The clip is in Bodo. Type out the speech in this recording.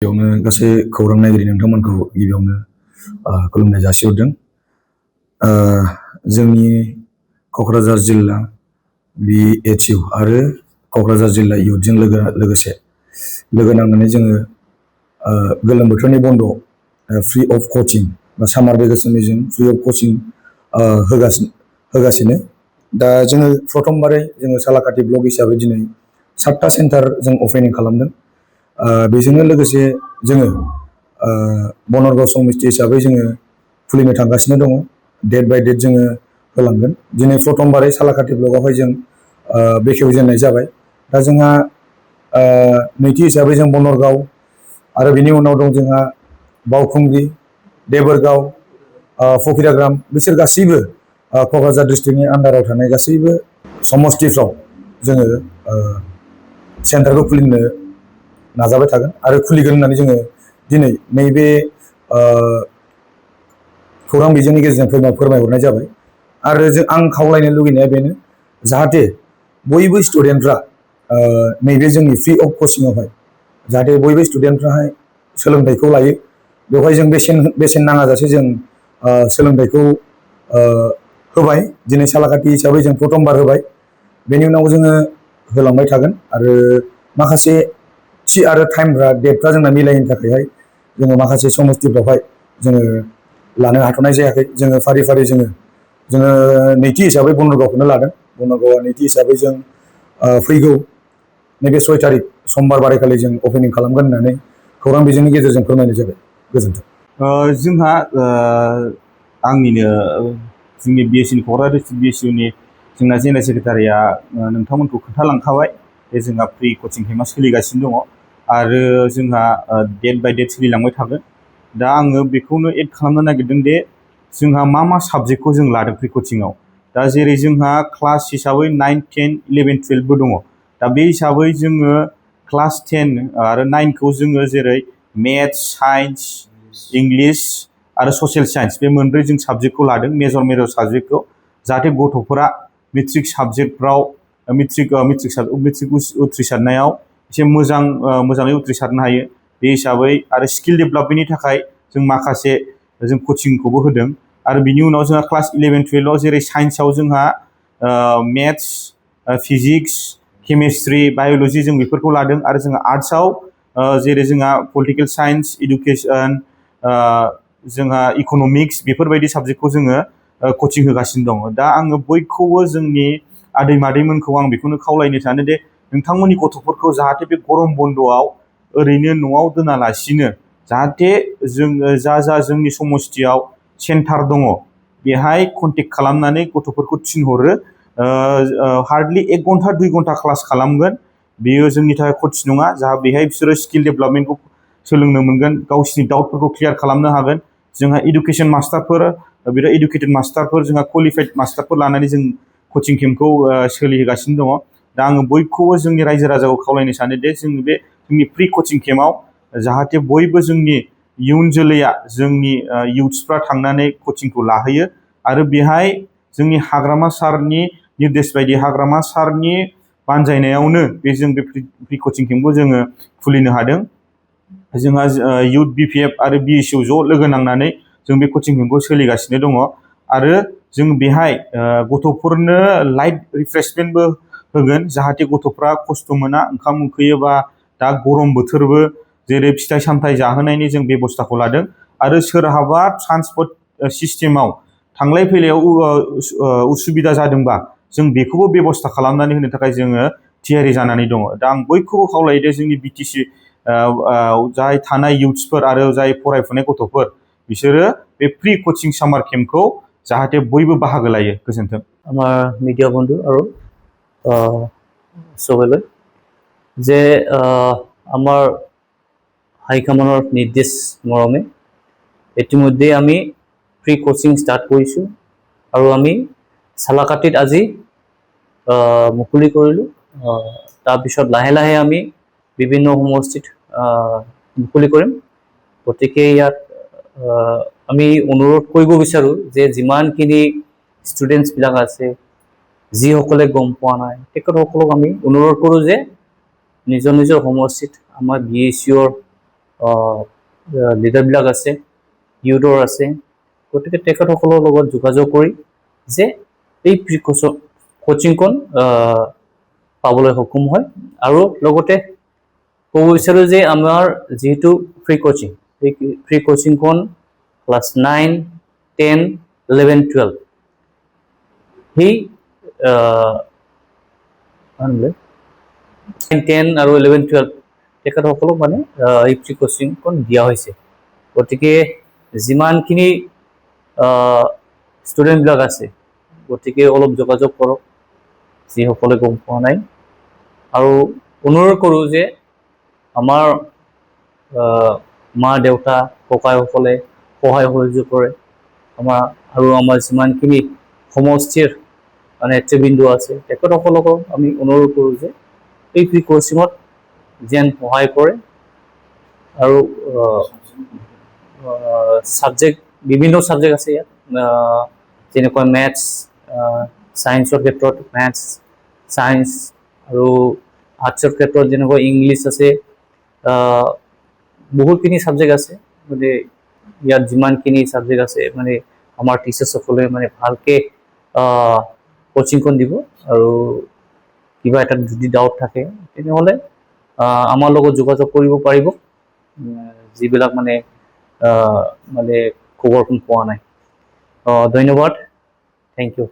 गिबियावनो गासै खौरां नायगिरि नोंथांमोनखौ गिबियावनो खुलुमनाय जासिहरदों। जोंनि क'क्राझार जिल्ला BHU आरो क'क्राझार जिल्ला इउथजों लोगोसे लोगो नांनानै जोङो गोलोम बोथोरनि बन्द फ्रि अफ कचिं बा सामार भेकेसननि जों फ्रि अफ कचिं होगासिनो। दा जोङो प्रथमबारै जोङो सालाकाथि ब्लक हिसाबै दिनै 7टा सेन्टार जों अपेनिं खालामदों। बेजोंनो लोगोसे जोङो बनरगाव समिति हिसाबै जोङो खुलिनो थांगासिनो दङ। डेट बाय डेट जोङो होलांगोन। दिनै प्रथमबारै सालाकाथि ब्लकआवहाय जों बेखेवजेननाय जाबाय। दा जोंहा नैथि हिसाबै जों बनरगाव आरो बिनि उनाव दं जोंहा बावखुंग्रि, देबोरगाव, फकिराग्राम बिसोर गासैबो क'क्राझार डिस्ट्रिक्टनि आन्डाराव थानाय गासैबो समस्तिफ्राव जोङो सेन्टारखौ खुलिनो नाजाबाय थागोन आरो खुलिगोन होननानै जोङो दिनै नैबे खौरां बिजोंनि गेजेरजों फोरमायहरनाय जाबाय। आरो आं खावलायनो लुगैनाया बेनो जाहाथे बयबो स्टुडेन्टफ्रा नैबे जोंनि फ्रि अफ कचिंआवहाय जाहाथे बयबो स्टुडेन्टफ्राहाय सोलोंथाइखौ लायो। बेवहाय जों बेसेन नाङाजासे जों सोलोंथाइखौ होबाय। दिनै सालाकाथि हिसाबै जों प्रथमबार होबाय। बेनि उनाव जोङो होलांबाय थागोन आरो माखासे थि आरो टाइमफ्रा डेटफ्रा जोंना मिलायैनि थाखायहाय जोङो माखासे समस्तिफ्रावहाय जोङो लानो हाथ'नाय जायाखै। जोङो फारि फारि जोङो नैथि हिसाबै बनरगावखौनो लादों। बनरगावआ नैथि हिसाबै जों फैगौ नैबे 6 तारिख समबार बारायखालि जों अपेनिं खालामगोन होननानै खौरां बिजोंनि गेजेरजों फोरमायनाय जाबाय। गोजोन्थों। जोंहा आंनिनो जोंनि BSUनि क'क्राझार डिस्ट्रिक्ट BSUनि जोंना जेनेरेल सेक्रेटारिया नोंथांमोनखौ खोन्थालांखाबाय जे जोंहा फ्रि कचिं केम्पआ सोलिगासिनो दङ आरो जोंहा डेट बाय डेट सोलिलांबाय थागोन। दा आङो बेखौनो एड खालामनो नागिरदों दे जोंहा मा साबजेक्टखौ जों लादों फ्रि कचिंआव। दा जेरै जोंहा क्लास हिसाबै 9, 10, 11, 12बो दङ। दा बे हिसाबै जोङो क्लास 10 आरो 9खौ जोङो जेरै मेथ्स, साइन्स, इंलिस आरो ससियेल साइन्स बे मोनब्रै जों साबजेक्टखौ लादों मेजर साबजेक्टखौ, जाहाथे गथ'फोरा मेट्रिक साबजेक्टफ्राव मेट्रिक उथ्रिसारनायाव एसे मोजाङै उथ्रिसारनो हायो। बे हिसाबै आरो स्किल डेभेलपमेन्टनि थाखाय जों माखासे जों कचिंखौबो होदों। आरो बिनि उनाव जोंहा क्लास 11, 12आव जेरै साइन्सआव जोंहा मेथ्स, फिजिक्स, केमेस्ट्रि, बाय'लजि जों बेफोरखौ लादों। आरो जोंहा आर्ट्सआव जेरै जोंहा पलिटिकेल साइन्स, इडुकेसन, जोंहा इक'नमिक्स बेफोरबायदि साबजेक्टखौ जोङो कचिं होगासिनो दङ। दा आङो बयखौबो जोंनि आदै मादैमोनखौ आं बेखौनो खावलायनो सानो दे नोंथांमोननि गथ'फोरखौ जाहाथे बे गरम बन्द'आव ओरैनो न'आव दोनालासिनो जाहाथे जोङो जा जोंनि समस्तियाव सेन्टार दङ बेहाय कन्टेक्ट खालामनानै गथ'फोरखौ थिनहरो। हार्डलि 1 घन्टा 2 घन्टा क्लास खालामगोन। बेयो जोंनि थाखाय खथि नङा। जा बेहाय बिसोरो स्किल डेभेलपमेन्टखौ सोलोंनो मोनगोन, गावसिनि डाउटफोरखौ क्लियार खालामनो हागोन। जोंहा इडुकेसन मास्टारफोर, बिराद इडुकेटेड मास्टारफोर, जोंहा क्वालिफाइड मास्टारफोर लानानै जों कचिं केम्पखौ सोलिहोगासिनो दङ। दा आङो बयखौबो जोंनि रायजो राजाखौ खावलायनो सानो दे जोंनि फ्रि कचिं केम्पआव जाहाथे बयबो जोंनि इयुन जोलैया जोंनि इउथ्सफ्रा थांनानै कचिंखौ लाहैयो। आरो बेहाय जोंनि हाग्रामा सारनि निर्देश बायदि हाग्रामा सारनि बानजायनायावनो जों बे फ्रि कचिं केम्पखौ जोङो खुलिनो हादों। जोंहा इउथ BPF आरो BSU ज' लोगो नांनानै जों बे कचिं केम्पखौ सोलिगासिनो दङ। आरो जों बेहाय गथ'फोरनो लाइट रिफ्रेशमेन्टबो होगोन, जाहाथे गथ'फ्रा खस्थ' मोना। ओंखाम उखैयोबा दा गरम बोथोरबो जेरै फिथाइ सामथाइ जाहोनायनि जों बेब'स्थाखौ लादों। आरो सोरहाबा ट्रान्सपर्ट सिस्टेमाव थांलाय फैलायाव उसुबिदा जादोंबा जों बेखौबो बेब'स्था खालामनानै होनो थाखाय जोङो थियारि जानानै दङ। दा आं बयखौबो खावलायो जोंनि BTC जाय थानाय इउथ्सफोर आरो जाय फरायफुनाय गथ'फोर बिसोरो बे फ्रि कचिं सामार केम्पखौ जाहाथे बयबो बाहागो लायो। गोजोन्थों। আমাৰ মিডিয়া বন্ধু আৰু চবেলৈ যে আমাৰ হাইকমাণ্ডৰ নিৰ্দেশ মৰমে ইতিমধ্যে আমি ফ্ৰী কোচিং ষ্টাৰ্ট কৰিছোঁ আৰু আমি চালাকাটিত আজি মুকলি কৰিলোঁ। তাৰপিছত লাহে লাহে আমি বিভিন্ন সমষ্টিত মুকলি কৰিম। গতিকে ইয়াত আমি অনুৰোধ কৰিব বিচাৰোঁ যে যিমানখিনি ষ্টুডেণ্টছবিলাক আছে, যিসকলে গম পোৱা নাই, তেখেতসকলক আমি অনুৰোধ কৰোঁ যে নিজৰ সমষ্টিত আমাৰ BSUৰ লিডাৰবিলাক আছে, ইউথৰ আছে, গতিকে তেখেতসকলৰ লগত যোগাযোগ কৰি যে এই ফ্ৰী কোচিংখন পাবলৈ সক্ষম হয়। আৰু লগতে ক'ব বিচাৰোঁ যে আমাৰ যিহেতু ফ্ৰী কোচিং, এই ফ্ৰী কোচিংখন ক্লাছ 9, 10, 11, 12 সেই 10 আৰু 11, 12 তেখেতসকলক মানে এই ফ্ৰী কোচিংখন দিয়া হৈছে। গতিকে যিমানখিনি ষ্টুডেণ্টবিলাক আছে, গতিকে অলপ যোগাযোগ কৰক যিসকলে গম পোৱা নাই। আৰু অনুৰোধ কৰোঁ যে আমাৰ মা দেউতা ককাইসকলে সহায় সহযোগ কৰে আৰু আমাৰ যিমানখিনি সমষ্টিৰ নেতৃবৃন্দ আছে তেখেতসকলকো আমি অনুৰোধ কৰোঁ যে এই ফ্ৰী কোচিঙত যেন সহায় কৰে। আৰু ছাবজেক্ট, বিভিন্ন ছাবজেক্ট আছে ইয়াত, যেনেকৈ মেথছ, ছায়েন্সৰ ক্ষেত্ৰত মেথছ, ছায়েন্স, আৰু আৰ্টছৰ ক্ষেত্ৰত যেনেকৈ ইংলিছ আছে, বহুতখিনি ছাবজেক্ট আছে। গতিকে ইয়াত যিমানখিনি ছাবজেক্ট আছে মানে আমাৰ টিচাৰ্ছসকলে মানে ভালকৈ কোচিংখন দিব। আৰু কিবা এটা যদি ডাউট থাকে তেনেহ'লে আমাৰ লগত যোগাযোগ কৰিব পাৰিব, যিবিলাক মানে খবৰখন পোৱা নাই। ধন্যবাদ, থেংক ইউ।